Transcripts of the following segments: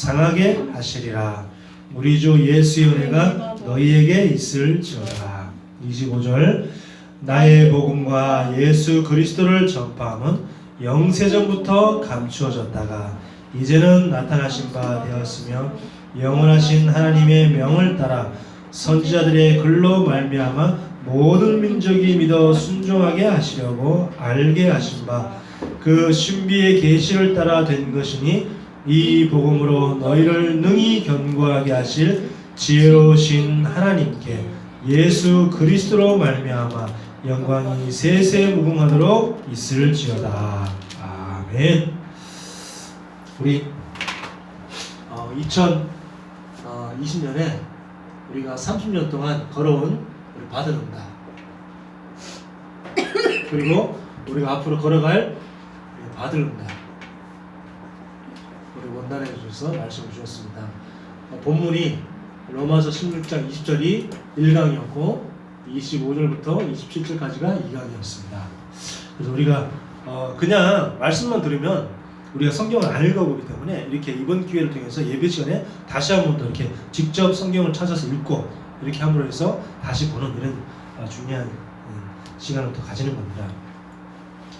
상하게 하시리라. 우리 주 예수의 은혜가 너희에게 있을지어다. 25절 나의 복음과 예수 그리스도를 전파함은 영세전부터 감추어졌다가 이제는 나타나신 바 되었으며 영원하신 하나님의 명을 따라 선지자들의 글로 말미암아 모든 민족이 믿어 순종하게 하시려고 알게 하신 바 그 신비의 계시를 따라 된 것이니 이 복음으로 너희를 능히 견고하게 하실 지혜로우신 하나님께 예수 그리스도로 말미암아 영광이 세세 무궁하도록 있을지어다. 아멘. 우리 2020년에 우리가 30년 동안 걸어온 우리 받은 응답, 그리고 우리가 앞으로 걸어갈 받을 응답, 우리 원단해 주셔서 말씀을 주셨습니다. 본문이 로마서 16장 20절이 1강이었고 25절부터 27절까지가 2강이었습니다. 그래서 우리가 그냥 말씀만 들으면 우리가 성경을 안 읽어보기 때문에 이렇게 이번 기회를 통해서 예배 시간에 다시 한 번 더 이렇게 직접 성경을 찾아서 읽고 이렇게 함으로 해서 다시 보는 이런 중요한 시간을 또 가지는 겁니다.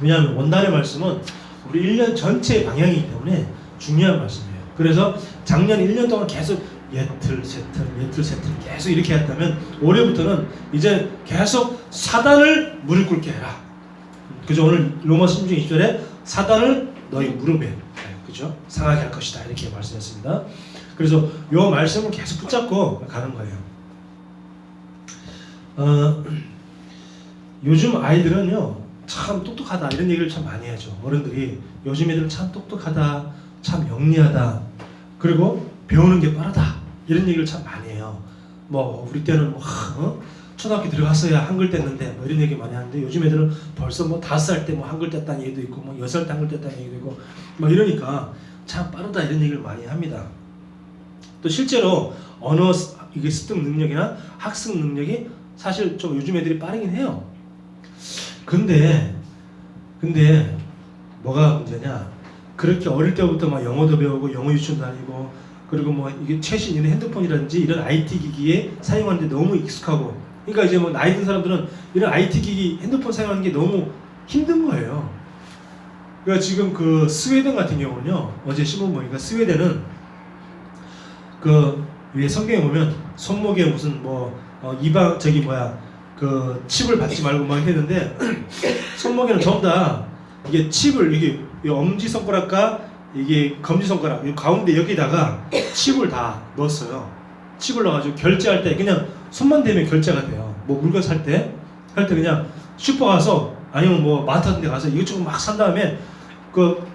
왜냐하면 원단의 말씀은 우리 1년 전체의 방향이기 때문에 중요한 말씀이에요. 그래서 작년 1년 동안 계속 예틀 세틀 계속 이렇게 했다면 올해부터는 이제 계속 사단을 무릎 꿇게 해라. 그죠? 오늘 로마서 16장 20절에 사단을 너희 무릎에, 그죠? 상하게 할 것이다 이렇게 말씀했습니다. 그래서 이 말씀을 계속 붙잡고 가는 거예요. 요즘 아이들은요 참 똑똑하다 이런 얘기를 참 많이 하죠. 어른들이 요즘 애들은 참 똑똑하다, 참 영리하다, 그리고 배우는 게 빠르다 이런 얘기를 참 많이 해요. 뭐 우리 때는 초등학교 들어갔어야 한글 뗐는데 뭐 이런 얘기 많이 하는데 요즘 애들은 벌써 뭐 5살 때 뭐 한글 뗐다는 얘기도 있고 뭐 6살 때 한글 뗐다는 얘기도 있고 뭐 이러니까 참 빠르다 이런 얘기를 많이 합니다. 또 실제로 언어 이게 습득 능력이나 학습 능력이 사실 좀 요즘 애들이 빠르긴 해요. 근데 뭐가 문제냐? 그렇게 어릴 때부터 막 영어도 배우고 영어 유치원 다니고 그리고 뭐 이게 최신 이런 핸드폰이라든지 이런 IT 기기에 사용하는데 너무 익숙하고, 그러니까 이제 뭐 나이 든 사람들은 이런 IT 기기 핸드폰 사용하는 게 너무 힘든 거예요. 그러니까 지금 그 스웨덴 같은 경우는요, 어제 신문 보니까 스웨덴은 그 위에 성경에 보면 손목에 무슨 그 칩을 받지 말고 막 했는데 손목에는 전부 다 이게 칩을 이게 엄지 손가락과 이게 검지 손가락 가운데 여기다가 칩을 다 넣었어요. 칩을 넣어가지고 결제할 때 그냥 손만 대면 결제가 돼요. 뭐 물건 살 때 그냥 슈퍼 가서 아니면 뭐 마트 같은 데 가서 이것저것 막 산 다음에 그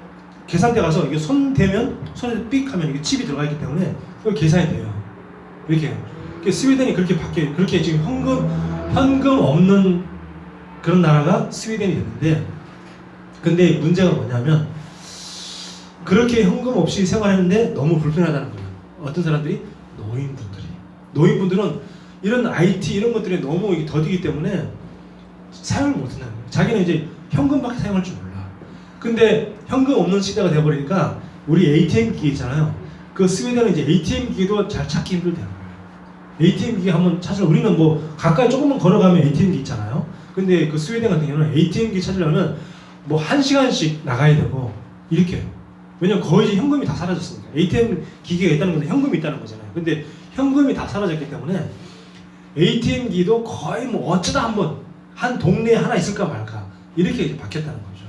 계산대 가서 이게 손 대면 손에 삑 하면 이게 칩이 들어가 있기 때문에 이거 계산이 돼요. 이렇게 스웨덴이 그렇게 바뀌어요. 그렇게 지금 현금 없는 그런 나라가 스웨덴이 됐는데, 근데 문제가 뭐냐면 그렇게 현금 없이 생활했는데 너무 불편하다는 거예요. 어떤 사람들이 노인분들은 이런 IT 이런 것들이 너무 더디기 때문에 사용을 못한다는 거예요. 자기는 이제 현금밖에 사용할 줄 몰라. 근데 현금 없는 시대가 돼버리니까 우리 ATM 기기 있잖아요. 그 스웨덴은 이제 ATM 기기도 잘 찾기 힘들대요. ATM 기기 한번 찾으려, 우리는 뭐 가까이 조금만 걸어가면 ATM 기기 있잖아요. 근데 그 스웨덴 같은 경우는 ATM 기기 찾으려면 뭐 1시간씩 나가야 되고 이렇게 해요. 왜냐면 거의 이제 현금이 다 사라졌으니까. ATM 기기가 있다는 건 현금이 있다는 거잖아요. 근데 현금이 다 사라졌기 때문에 ATM 기기도 거의 뭐 어쩌다 한번 한 동네에 하나 있을까 말까 이렇게 바뀌었다는 거죠.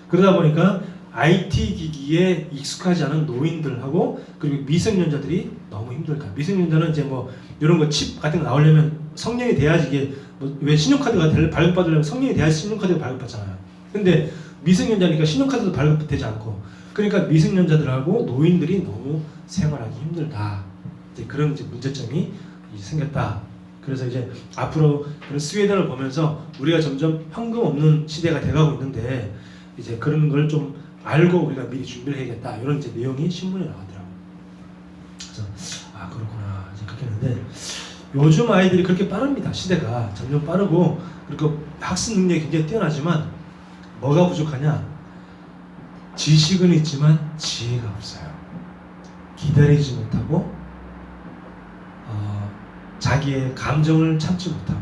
그러다 보니까 IT 기기에 익숙하지 않은 노인들하고 그리고 미성년자들이 너무 힘들까. 미성년자는 이제 뭐 이런 거 칩 같은 거 나오려면 성년이 돼야지, 이게 뭐 왜 신용카드가 발급받으려면 성년이 돼야지 신용카드가 발급받잖아요. 근데 미성년자니까 신용카드도 발급되지 않고, 그러니까 미성년자들하고 노인들이 너무 생활하기 힘들다. 이제 그런 이제 문제점이 생겼다. 그래서 이제 앞으로 그런 스웨덴을 보면서 우리가 점점 현금 없는 시대가 돼가고 있는데 이제 그런 걸 좀 알고 우리가 미리 준비를 해야겠다. 이런 이제 내용이 신문에 나왔더라고요. 그래서 그렇구나 이제 그렇게 했는데, 요즘 아이들이 그렇게 빠릅니다. 시대가 점점 빠르고, 그리고 학습 능력이 굉장히 뛰어나지만 뭐가 부족하냐? 지식은 있지만 지혜가 없어요. 기다리지 못하고 자기의 감정을 참지 못하고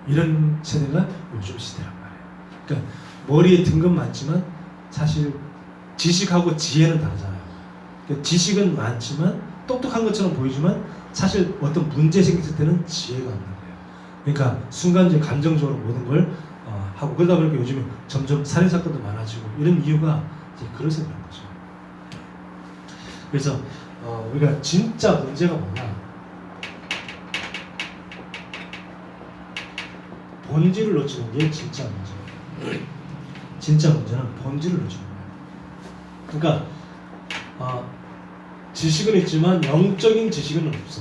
이런 세대가 요즘 시대란 말이에요. 그러니까 머리에 든 건 많지만 사실 지식하고 지혜는 다르잖아요. 그러니까 지식은 많지만 똑똑한 것처럼 보이지만 사실 어떤 문제 생겼을 때는 지혜가 없는 거예요. 그러니까 순간적으로 감정적으로 모든 걸 하고 그러다 보니까 요즘에 점점 살인 사건도 많아지고 이런 이유가 이제 그래서 그런 거죠. 그래서 우리가 진짜 문제가 뭐냐? 본질을 놓치는 게 진짜 문제예요. 진짜 문제는 본질을 놓치는 거예요. 그러니까 지식은 있지만 영적인 지식은 없어.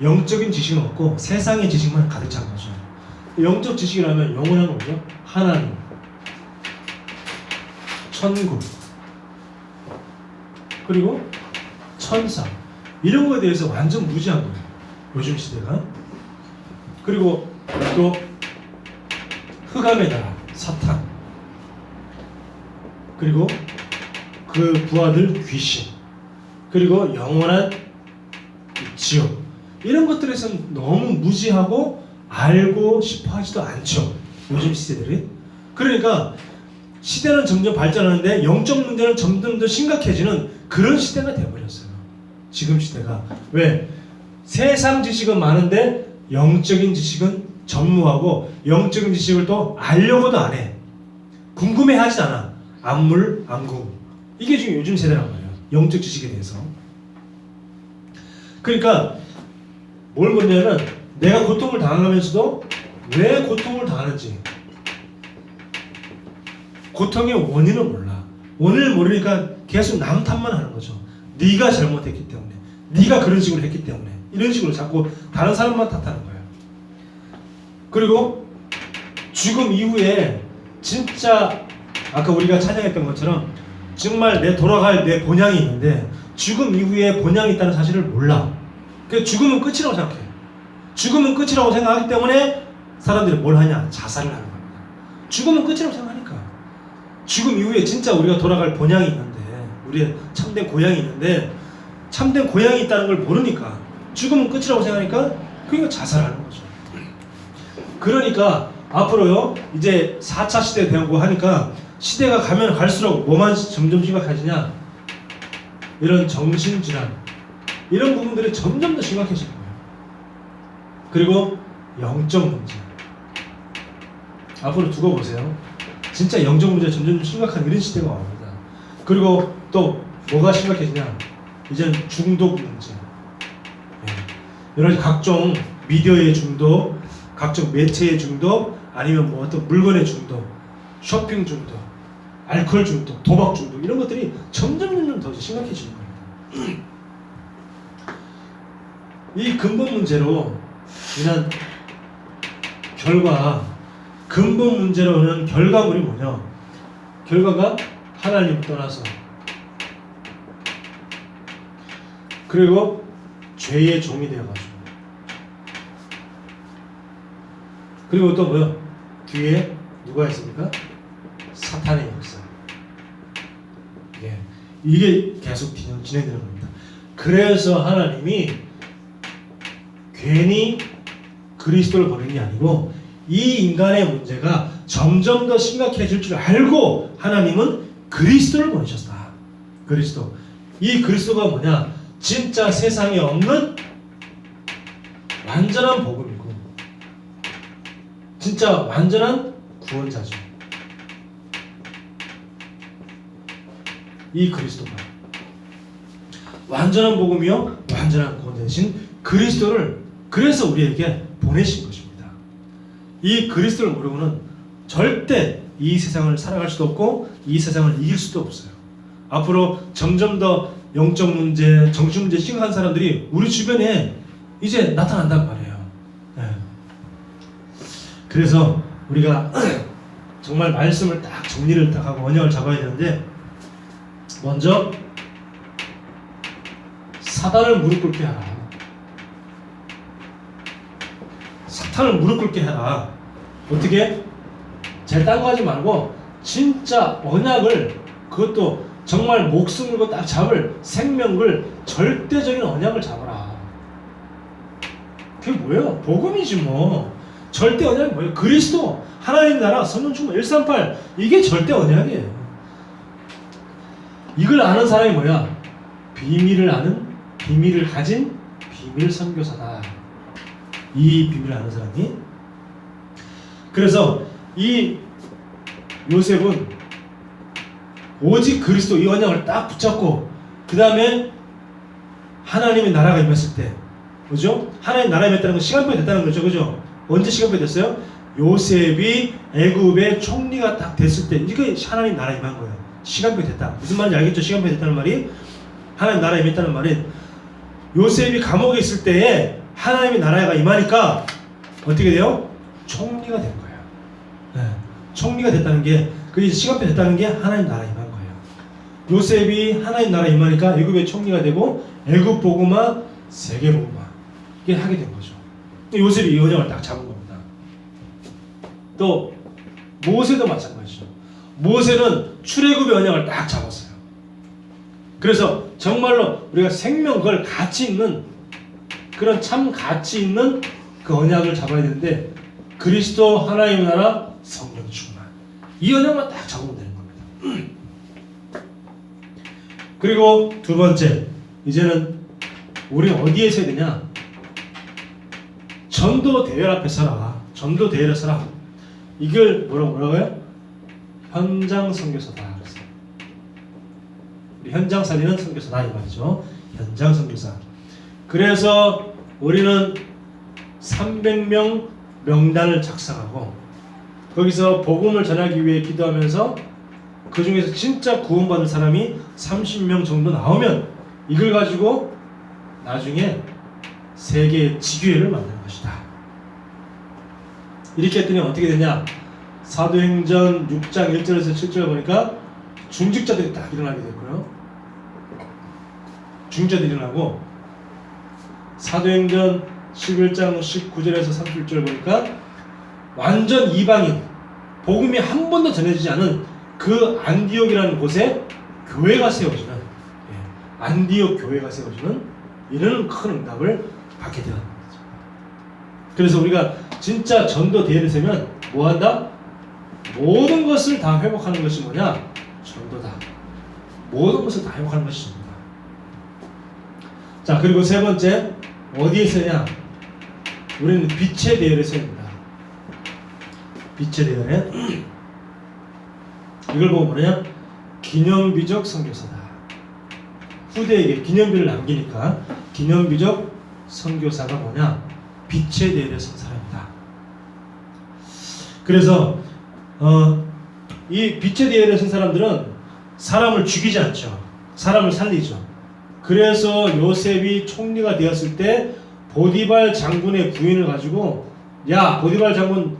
영적인 지식은 없고 세상의 지식만 가득 찬 거죠. 영적 지식이라면 영원한 거죠. 하나님, 천국, 그리고 천사 이런 거에 대해서 완전 무지한 거예요. 요즘 시대가. 그리고 또 흑암의 나라, 사탄, 그리고 그 부하들 귀신, 그리고 영원한 지옥 이런 것들에선 너무 무지하고 알고 싶어 하지도 않죠. 요즘 시대들이. 그러니까 시대는 점점 발전하는데 영적 문제는 점점 더 심각해지는 그런 시대가 되어버렸어요. 지금 시대가. 왜? 세상 지식은 많은데 영적인 지식은 전무하고 영적인 지식을 또 알려고도 안 해. 궁금해하지 않아. 안물, 안궁. 이게 지금 요즘 세대란 말이에요. 영적 지식에 대해서. 그러니까 뭘 보냐면 내가 고통을 당하면서도 왜 고통을 당하는지 고통의 원인을 몰라. 원인을 모르니까 계속 남 탓만 하는 거죠. 네가 잘못했기 때문에, 네가 그런 식으로 했기 때문에 이런 식으로 자꾸 다른 사람만 탓하는 거예요. 그리고 죽음 이후에 진짜 아까 우리가 찬양했던 것처럼 정말 돌아갈 내 본향이 있는데 죽음 이후에 본향이 있다는 사실을 몰라. 그래서 죽음은 끝이라고 생각해. 죽음은 끝이라고 생각하기 때문에 사람들이 뭘 하냐? 자살을 하는 겁니다. 죽음은 끝이라고 생각하니까. 죽음 이후에 진짜 우리가 돌아갈 본향이 있는데, 우리의 참된 고향이 있는데 참된 고향이 있다는 걸 모르니까 죽음은 끝이라고 생각하니까 그러니까 자살하는 거죠. 그러니까 앞으로요 이제 4차 시대 되고 하니까 시대가 가면 갈수록 뭐만 점점 심각해지냐? 이런 정신질환 이런 부분들이 점점 더 심각해지는 거예요. 그리고 영적 문제. 앞으로 두고 보세요. 진짜 영적 문제 점점 심각한 이런 시대가 옵니다. 그리고 또 뭐가 심각해지냐? 이젠 중독 문제. 여러 가지 각종 미디어의 중독, 각종 매체의 중독, 아니면 뭐 어떤 물건의 중독, 쇼핑 중독, 알코올 중독, 도박 중독 이런 것들이 점점 더 심각해지는 겁니다. 이 근본 문제로 인한 근본 문제로는 결과물이 뭐냐? 결과가 하나님을 떠나서 그리고 죄의 종이 되어가지고 그리고 또 뭐요? 뒤에 누가 있습니까? 사탄의 역사. 이게 계속 진행되는 겁니다. 그래서 하나님이 괜히 그리스도를 보낸 게 아니고 이 인간의 문제가 점점 더 심각해질 줄 알고 하나님은 그리스도를 보내셨다. 그리스도. 이 그리스도가 뭐냐? 진짜 세상에 없는 완전한 복음이고 진짜 완전한 구원자죠. 이 그리스도가 완전한 복음이요 완전한 구원 대신 그리스도를 그래서 우리에게 보내신 것입니다. 이 그리스도를 모르고는 절대 이 세상을 살아갈 수도 없고 이 세상을 이길 수도 없어요. 앞으로 점점 더 영적 문제, 정신 문제 심각한 사람들이 우리 주변에 이제 나타난단 말이에요. 그래서 우리가 정말 말씀을 딱 정리를 딱 하고 언약을 잡아야 되는데 먼저 사단을 무릎 꿇게 하라. 사탄을 무릎 꿇게 해라. 어떻게? 제일 딴 거 하지 말고 진짜 언약을 그것도 정말 목숨 걸고 딱 잡을 생명을 절대적인 언약을 잡아라. 그게 뭐예요? 복음이지 뭐. 절대 언약이 뭐예요? 그리스도, 하나님 나라, 성령 충만, 138 이게 절대 언약이에요. 이걸 아는 사람이 뭐야? 비밀을 아는, 비밀을 가진 비밀 선교사다. 이 비밀을 아는 사람이. 그래서 이 요셉은 오직 그리스도 이 언약을 딱 붙잡고 그 다음에 하나님의 나라가 임했을 때, 그죠? 하나님 나라가 임했다는 건 시간표가 됐다는 거죠, 그죠? 언제 시간표가 됐어요? 요셉이 애굽의 총리가 딱 됐을 때 이게 하나님 나라 임한 거예요. 시간표가 됐다. 무슨 말인지 알겠죠? 시간표가 됐다는 말이 하나님 나라에 임했다는 말은 요셉이 감옥에 있을 때에 하나님의 나라가 임하니까 어떻게 돼요? 총리가 된 거예요. 네. 총리가 됐다는 게 그게 시간표 됐다는 게 하나님 나라 임한 거예요. 요셉이 하나님 나라 임하니까 애굽의 총리가 되고 애굽 복음화, 세계 복음화 이게 하게 된 거죠. 요셉이 이 언약을 딱 잡은 겁니다. 또 모세도 마찬가지죠. 모세는 출애굽의 언약을 딱 잡았어요. 그래서 정말로 우리가 생명 그걸 가치 있는 그런 참 가치 있는 그 언약을 잡아야 되는데 그리스도 하나님의 나라 성령 충만 이 언약만 딱 잡으면 되는 겁니다. 그리고 두 번째 이제는 우리는 어디에 서야 되냐? 전도 대열 앞에 서라. 전도 대열에 서라. 이걸 뭐라고요? 현장 선교사다. 그랬어요. 우리 현장 살리는 선교사다 이 말이죠. 현장 선교사. 그래서 우리는 300명 명단을 작성하고 거기서 복음을 전하기 위해 기도하면서 그 중에서 진짜 구원받을 사람이 30명 정도 나오면 이걸 가지고 나중에 세계 지교회를 만드는 것이다. 이렇게 했더니 어떻게 되냐? 사도행전 6장 1절에서 7절 보니까 중직자들이 딱 일어나게 됐고요. 중직자들이 일어나고 사도행전 11장 19절에서 31절 보니까 완전 이방인 복음이 한 번도 전해지지 않은 그 안디옥이라는 곳에 교회가 세워지는 안디옥 교회가 세워지는 이런 큰 응답을 받게 되는 거죠. 그래서 우리가 진짜 전도 대회를 세면 뭐한다? 모든 것을 다 회복하는 것이 뭐냐? 전도다. 모든 것을 다 회복하는 것이 전도다. 자, 그리고 세 번째 어디에 서냐? 우리는 빛의 대열에 서입니다. 빛의 대열에 이걸 보고 뭐냐? 기념비적 선교사다. 후대에게 기념비를 남기니까 기념비적 선교사가 뭐냐? 빛의 대열에 선 사람이다. 그래서 이 빛의 대열에 선 사람들은 사람을 죽이지 않죠. 사람을 살리죠. 그래서 요셉이 총리가 되었을 때 보디발 장군의 부인을 가지고 야 보디발 장군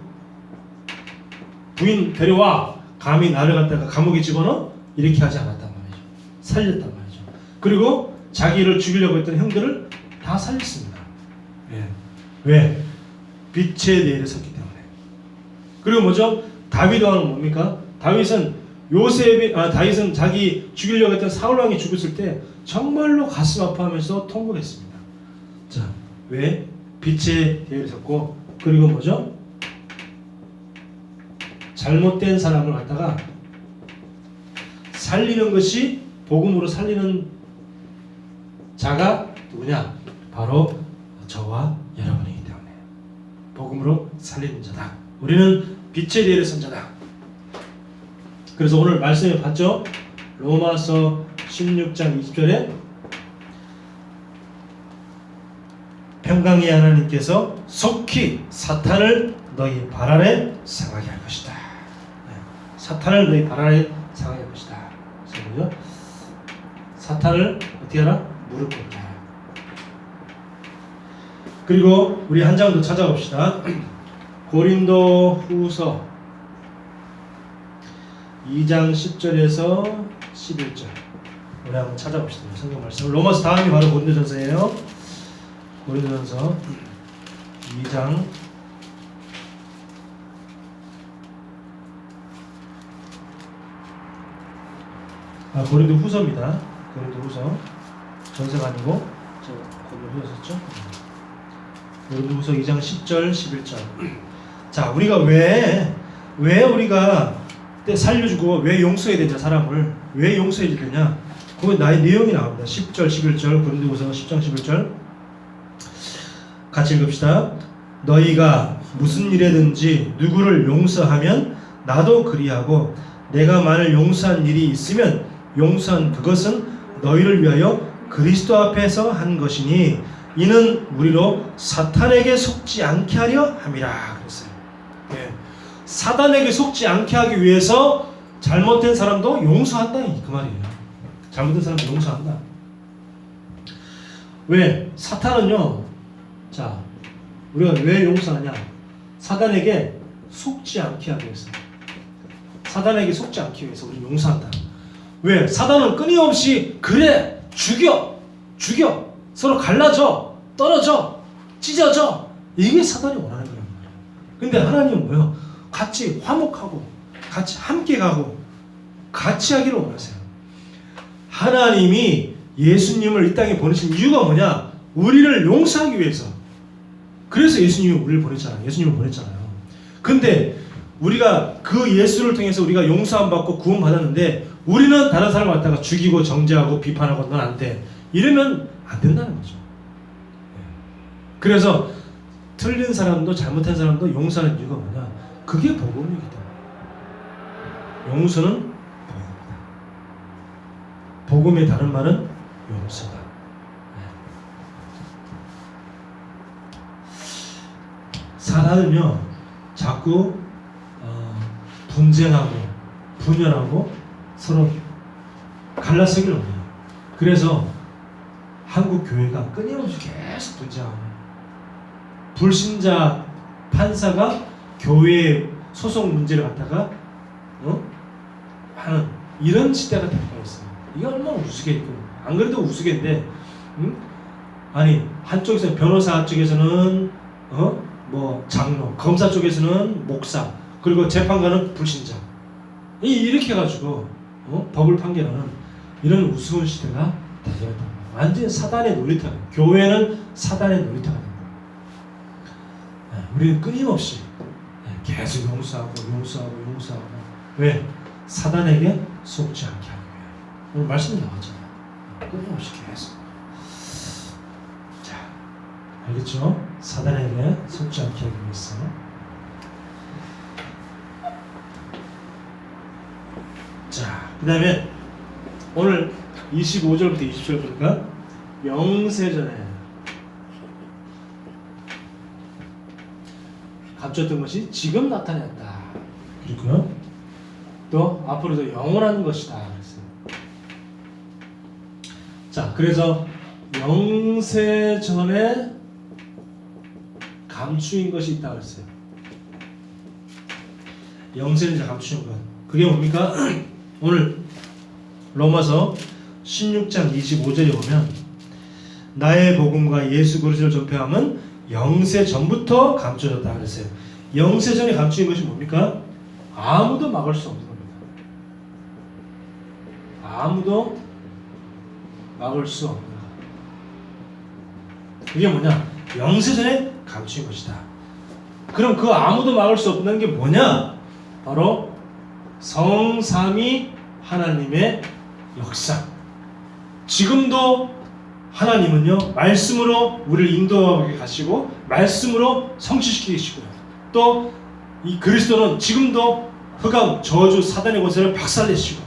부인 데려와 감히 나를 갖다가 감옥에 집어넣어? 이렇게 하지 않았단 말이죠. 살렸단 말이죠. 그리고 자기를 죽이려고 했던 형들을 다 살렸습니다. 왜? 빛의 대열에 섰기 때문에. 그리고 뭐죠? 다윗 왕은 뭡니까? 다윗은 자기 죽이려고 했던 사울 왕이 죽었을 때 정말로 가슴 아파하면서 통곡했습니다. 자, 왜? 빛의 대열에 섰고 그리고 뭐죠? 잘못된 사람을 갖다가 살리는 것이 복음으로 살리는 자가 누구냐? 바로 저와 여러분이기 때문에 복음으로 살리는 자다. 우리는 빛의 대열에 선 자다. 그래서 오늘 말씀에 봤죠? 로마서 16장 20절에 평강의 하나님께서 속히 사탄을 너희 발 아래 상하게 할 것이다. 사탄을 너희 발 아래 상하게 할 것이다. 그래서 사탄을 어떻게 하라? 무릎 꿇게 하라. 그리고 우리 한 장 더 찾아봅시다. 고린도 후서 2장 10절에서 11절 우리 한번 찾아봅시다. 성경 말씀. 로마서 다음이 바로 고린도전서예요. 고린도전서 2장 10 고린도 후서입니다. 고린도 후서. 전서가 아니고 저 고린도 후서였죠. 고린도 후서 2장 10절 11절. 자, 우리가 왜 우리가 살려주고 왜 용서해야 되냐, 사람을 왜 용서해야 되냐, 그건 나의 내용이 나옵니다. 10절 11절 고린도 후서 10장 11절 같이 읽읍시다. 너희가 무슨 일에든지 누구를 용서하면 나도 그리하고 내가 만일 용서한 일이 있으면 용서한 그것은 너희를 위하여 그리스도 앞에서 한 것이니 이는 우리로 사탄에게 속지 않게 하려 함이라 그랬어요. 예. 사단에게 속지 않게 하기 위해서 잘못된 사람도 용서한다, 그 말이에요. 잘못된 사람도 용서한다. 왜? 사탄은요, 자, 우리가 왜 용서하냐? 사단에게 속지 않게 하기 위해서. 사단에게 속지 않기 위해서 우리 용서한다. 왜? 사단은 끊임없이 그래, 죽여, 서로 갈라져, 떨어져, 찢어져. 이게 사단이 원하는 거란 말이에요. 근데 하나님은 뭐예요? 같이 화목하고, 같이 함께 가고, 같이 하기를 원하세요. 하나님이 예수님을 이 땅에 보내신 이유가 뭐냐? 우리를 용서하기 위해서. 그래서 예수님이 우리를 보냈잖아요. 예수님을 보냈잖아요. 근데 우리가 그 예수를 통해서 우리가 용서함 받고 구원 받았는데 우리는 다른 사람을 갖다가 죽이고 정죄하고 비판하고 넌 안 돼, 이러면 안 된다는 거죠. 그래서 틀린 사람도 잘못한 사람도 용서하는 이유가 뭐냐? 그게 복음이기 때문에. 용서는 복음이다. 복음의 다른 말은 용서다. 사단은요, 자꾸 분쟁하고 분열하고 서로 갈라서기를 원해요. 그래서 한국 교회가 끊임없이 계속 분쟁하고, 불신자 판사가 교회 소송 문제를 갖다가 하는 이런 시대가 될 뻔했어요. 이게 얼마나 우스갯고, 안 그래도 우스갯인데, 아니 한쪽에서 변호사 쪽에서는 뭐 장로, 검사 쪽에서는 목사, 그리고 재판관은 불신자, 이렇게 해가지고 법을 판결하는 이런 우스운 시대가 되어버렸다. 완전히 사단의 놀이터가, 교회는 사단의 놀이터가 됩니다. 우리는 끊임없이 계속 용서하고. 왜? 사단에게 속지 않게 하기 위해. 오늘 말씀이 나왔잖아요. 끊임없이 계속. 자, 알겠죠? 사단에게 속지 않게 하기 위해서. 자, 그 다음에 오늘 25절부터 20절 보니까 영세전에 감췄던 것이 지금 나타났다. 그리고요, 또 앞으로도 영원한 것이다 그랬어요. 자, 그래서 영세전에 감추인 것이 있다 그랬어요. 영세전에 감추인 것, 그게 뭡니까? 오늘 로마서 16장 25절에 보면 나의 복음과 예수 그리스도를 전폐함은 영세 전부터 감춰졌다 그랬어요. 영세 전에 감추인 것이 뭡니까? 아무도 막을 수 없는 겁니다. 아무도 막을 수 없는 것. 그게 뭐냐? 영세 전에 감추인 것이다. 그럼 그 아무도 막을 수 없는 게 뭐냐? 바로 성삼위 하나님의 역사. 지금도 하나님은요, 말씀으로 우리를 인도하게 가시고 말씀으로 성취시키게 계시고요, 또 이 그리스도는 지금도 흑암, 저주, 사단의 권세를 박살내시고,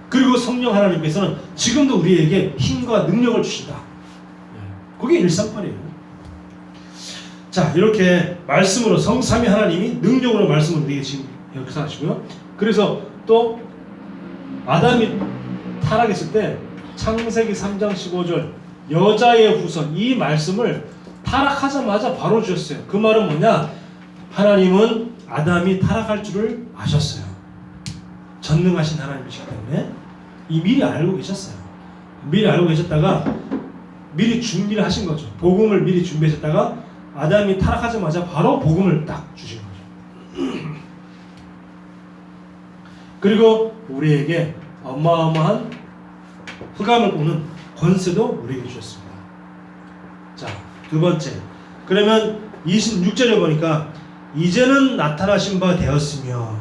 그리고 성령 하나님께서는 지금도 우리에게 힘과 능력을 주신다. 그게 일상판이에요. 자, 이렇게 말씀으로 성삼위 하나님이 능력으로 말씀으로 우리에게 지금 역사하시고요. 그래서 또 아담이 타락했을 때 창세기 3장 15절 여자의 후손, 이 말씀을 타락하자마자 바로 주셨어요. 그 말은 뭐냐? 하나님은 아담이 타락할 줄을 아셨어요. 전능하신 하나님이시기 때문에 이 미리 알고 계셨어요. 미리 알고 계셨다가 미리 준비를 하신 거죠. 복음을 미리 준비하셨다가 아담이 타락하자마자 바로 복음을 딱 주신 거죠. 그리고 우리에게 어마어마한 흑암을 뽑는 권세도 우리에게 주셨습니다. 자, 두 번째. 그러면 26절에 보니까 이제는 나타나신 바 되었으며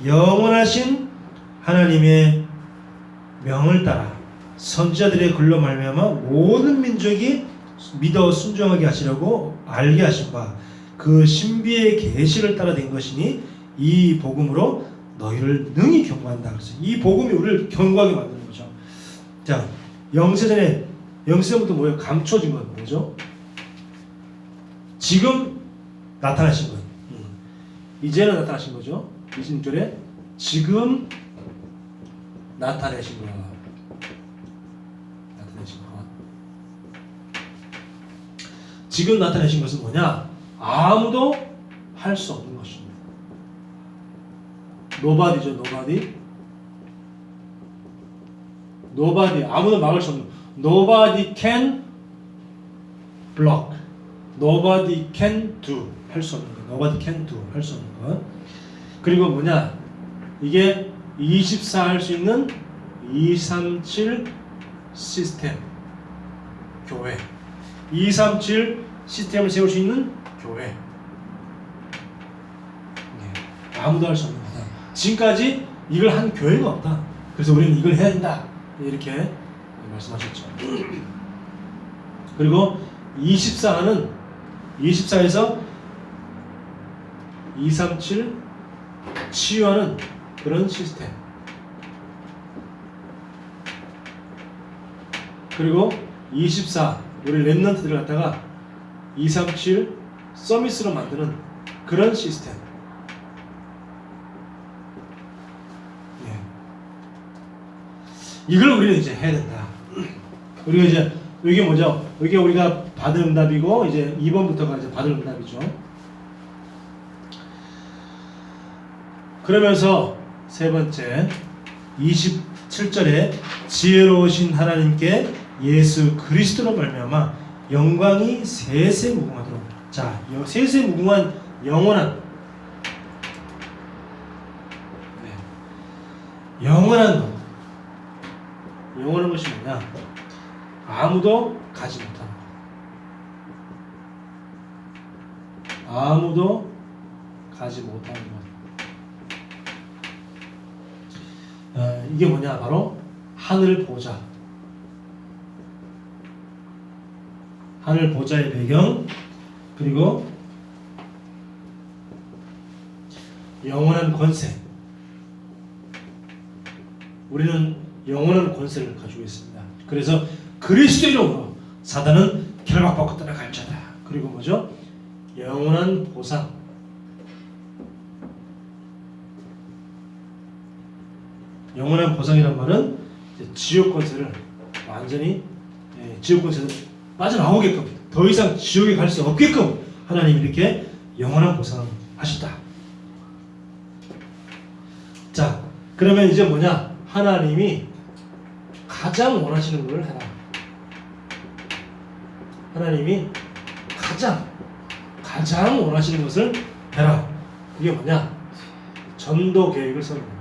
영원하신 하나님의 명을 따라 선지자들의 글로 말미암아 모든 민족이 믿어 순종하게 하시려고 알게 하신 바 그 신비의 계시를 따라 된 것이니 이 복음으로 너희를 능히 경고한다. 그래서 이 복음이 우리를 경고하게 만드는 거죠. 자, 영세전부터 뭐예요? 감춰진 건 뭐죠? 지금 나타나신 것. 이제는 나타나신 거죠. 26절에 지금 나타내신 것. 지금 나타내신 것은 뭐냐? 아무도 할 수 없는 것입니다. 노바디죠, 노바디. 아무도 막을 수 없는. Nobody can block. Nobody can do. 할 수 없는 것. Nobody can do. 할 수 없는 것. 그리고 뭐냐? 이게 24 할 수 있는 237 시스템. 교회. 237 시스템을 세울 수 있는 교회. 네. 아무도 할 수 없는 거다. 지금까지 이걸 한 교회가 없다. 그래서 우리는 이걸 해야 된다. 이렇게 말씀하셨죠. 그리고 24에서 237 치유하는 그런 시스템. 그리고 24 우리 랩런트들 갖다가 237 서밋으로 만드는 그런 시스템. 예. 이걸 우리는 이제 해야 된다. 우리가 이제 이게 뭐죠? 이게 우리가 받은 응답이고 이제 2번부터가 이제 받을 응답이죠. 그러면서 세 번째 27절에 지혜로우신 하나님께 예수 그리스도로 말미암아 영광이 세세무궁하도록. 자, 세세무궁한 영원한 영원한 것이 뭐냐? 아무도 가지 못하는 것. 아무도 가지 못하는 것. 이게 뭐냐? 바로 하늘 보좌. 하늘 보좌의 배경, 그리고 영원한 권세. 우리는 영원한 권세를 가지고 있습니다. 그래서 그리스도 이름으로 사단은 결박받고 떠나갈지어다. 그리고 뭐죠? 영원한 보상. 영원한 보상이란 말은 지옥 권세를 완전히 지옥 권세를 빠져나오게끔, 더 이상 지옥에 갈 수 없게끔 하나님이 이렇게 영원한 보상을 하셨다. 자, 그러면 이제 뭐냐? 하나님이 가장 원하시는 걸 해라. 하나님이 가장 원하시는 것을 해라. 그게 뭐냐? 전도 계획을 세우는 겁니다.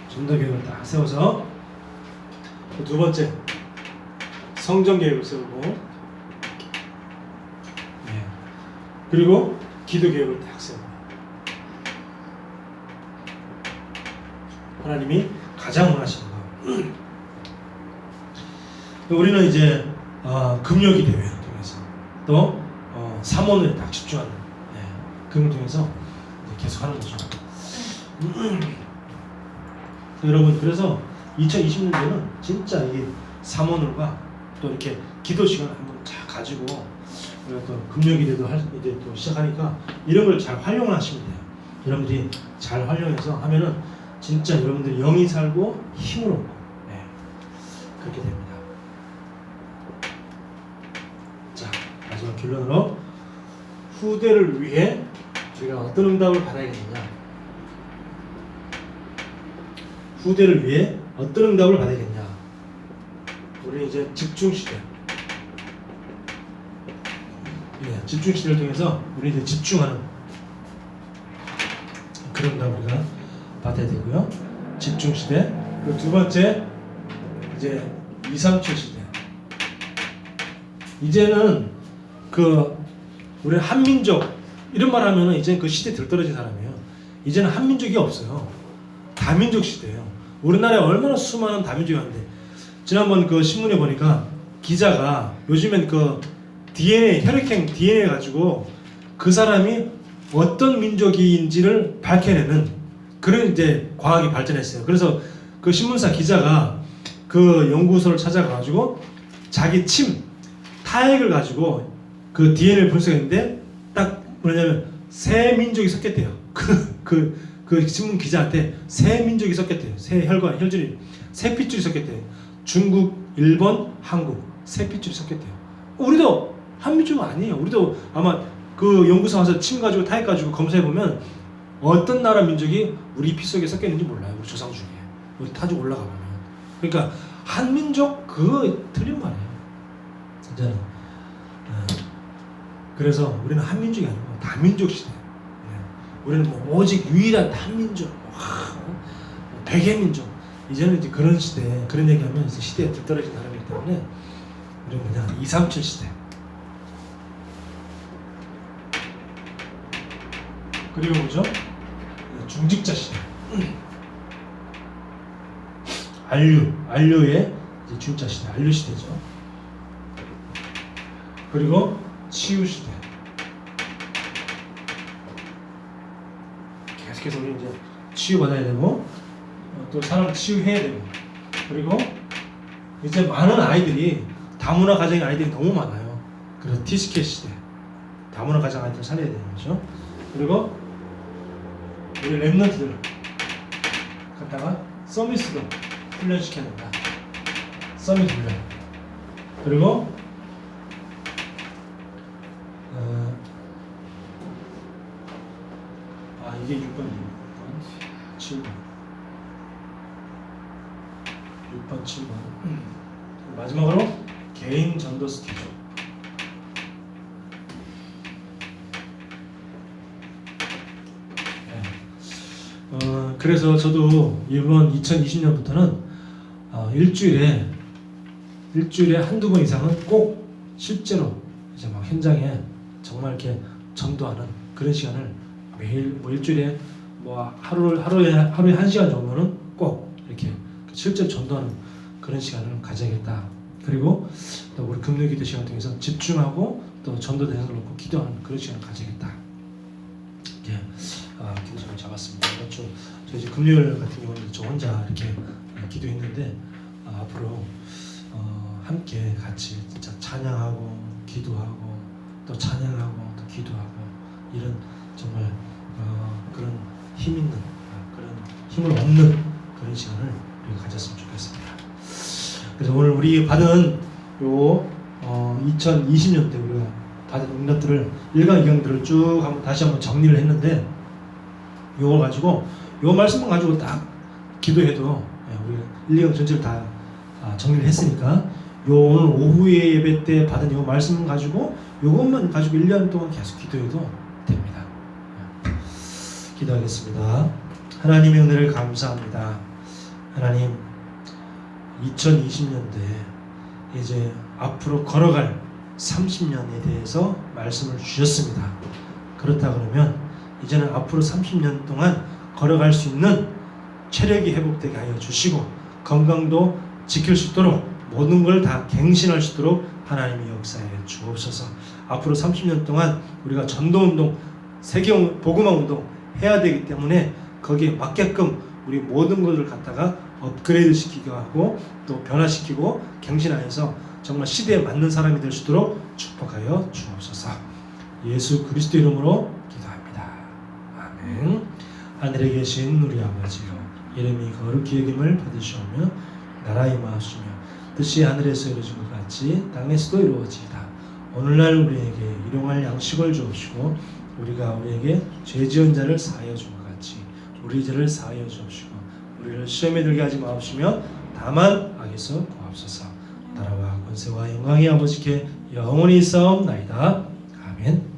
전도 계획을 딱 세워서 두 번째 성전 계획을 세우고, 그리고 기도 계획을 딱 세우고. 하나님이 가장 원하시는 거. 우리는 이제 금요 기도회를 통해서 또 삼원을 딱 집중하는 그걸 통해서 계속 하는 거죠. 여러분, 그래서 2020년도에는 진짜 이 삼원을과 또 이렇게 기도 시간을 한번 잘 가지고 우리가 또 금요 기도도 이제 또 시작하니까 이런 걸 잘 활용을 하시면 돼요. 여러분들이 잘 활용해서 하면은 진짜 여러분들이 영이 살고 힘을 얻고 그렇게 됩니다. 자, 마지막 결론으로 후대를 위해 우리가 어떤 응답을 받아야겠느냐? 후대를 위해 어떤 응답을 받아야겠냐? 우리 이제 집중 시대, 집중 시대를 통해서 우리 이제 집중하는 그런 응답을 우리가 받아야 되고요. 집중 시대. 그리고 두 번째 이제 237 시대. 이제는 우리 한민족 이런 말 하면은 이제 그 시대에 들떨어진 사람이에요. 이제는 한민족이 없어요. 다민족 시대예요. 우리나라에 얼마나 수많은 다민족이 왔는데 지난번 그 신문에 보니까 기자가 요즘엔 그 DNA 혈액형 DNA 가지고 그 사람이 어떤 민족인지를 밝혀내는 그런 이제 과학이 발전했어요. 그래서 그 신문사 기자가 그 연구소를 찾아가가지고 자기 침 타액을 가지고 그 DNA를 분석했는데 딱 뭐냐면 세 민족이 섞였대요. 그 신문 기자한테 세 민족이 섞였대요. 세 혈전이 세 핏줄이 섞였대요. 중국, 일본, 한국 세 핏줄이 섞였대요. 우리도 한민족은 아니에요. 우리도 아마 그 연구소 가서 침 가지고 타액 가지고 검사해 보면 어떤 나라 민족이 우리 피 속에 섞였는지 몰라요. 우리 조상 중에 우리 타죽 올라가 보면. 그러니까 한민족 그거 틀린 말이에요. 진짜는. 그래서 우리는 한민족이 아니고 다민족 시대. 우리는 뭐 오직 유일한 한민족, 백예민족. 이제는 이제 그런 시대, 그런 얘기하면 이제 시대에 들떨어진 사람이기 때문에 우리는 그냥 237 시대. 그리고 뭐죠? 중직자 시대. 안류의 이제 중자 시대, 안류 시대죠. 그리고 치유 시대. 계속해서 우리 이제 치유 받아야 되고 또 사람 치유해야 되고 그리고 이제 많은 아이들이 다문화 가정의 아이들이 너무 많아요. 그래서 티스켓 시대. 다문화 가정 아이들 살려야 되는 거죠. 그리고 우리 랩런트들 갖다가 서비스도 훈련시켜야 된다. 서비스 훈련. 그리고 이게 6번이에요. 7번 6번 7번 마지막으로 개인 전도 스케줄. 그래서 저도 이번 2020년부터는 일주일에 한두 번 이상은 꼭 실제로 이제 막 현장에 정말 이렇게 전도하는 그런 시간을 매일 뭐 일주일에 뭐 하루에 1시간 정도는 꼭 이렇게 실제로 전도하는 그런 시간을 가져야겠다. 그리고 또 우리 금요기도 시간 통해서 집중하고 또 전도 대상을 놓고 기도하는 그런 시간을 가져야겠다. 이렇게 기도 시간을 잡았습니다. 그렇죠. 저 이제 금요일 같은 경우는 저 혼자 이렇게 기도했는데 앞으로 함께 같이 진짜 찬양하고 기도하고 또 찬양하고 또 기도하고 이런 정말 그런 힘 있는 그런 힘을 얻는 그런 시간을 우리가 가졌으면 좋겠습니다. 그래서 오늘 우리 받은 요 2020년 때 우리가 받은 응답들을 1강 2강들을 쭉 다시 한번 정리를 했는데 요걸 가지고 요 말씀만 가지고 딱 기도해도 우리 1, 2강 전체를 다 정리를 했으니까 요 오늘 오후에 예배 때 받은 요 말씀 가지고 요것만 가지고 1년 동안 계속 기도해도 됩니다. 기도하겠습니다. 하나님의 은혜를 감사합니다. 하나님 2020년도에 이제 앞으로 걸어갈 30년에 대해서 말씀을 주셨습니다. 그렇다 그러면 이제는 앞으로 30년 동안 걸어갈 수 있는 체력이 회복되게 하여 주시고 건강도 지킬 수 있도록 모든 걸 다 갱신할 수 있도록 하나님이 역사해 주옵소서. 앞으로 30년 동안 우리가 전도운동, 세계 복음화 운동 해야 되기 때문에 거기에 맞게끔 우리 모든 것을 갖다가 업그레이드 시키게 하고 또 변화시키고 갱신하여서 정말 시대에 맞는 사람이 될 수 있도록 축복하여 주옵소서. 예수 그리스도 이름으로 기도합니다. 아멘. 하늘에 계신 우리 아버지여, 이름이 거룩히 여김을 받으시오며 나라의 임하시며 뜻이 하늘에서 이루어진 것 같이 땅에서도 이루어지이다. 오늘날 우리에게 일용할 양식을 주옵시고 우리가 우리에게 죄 지은 자를 사하여 준 것 같이 우리 죄를 사하여 주옵시고 우리를 시험에 들게 하지 마옵시며 다만 악에서 구하옵소서. 나라와 권세와 영광이 아버지께 영원히 있사옵나이다. 아멘.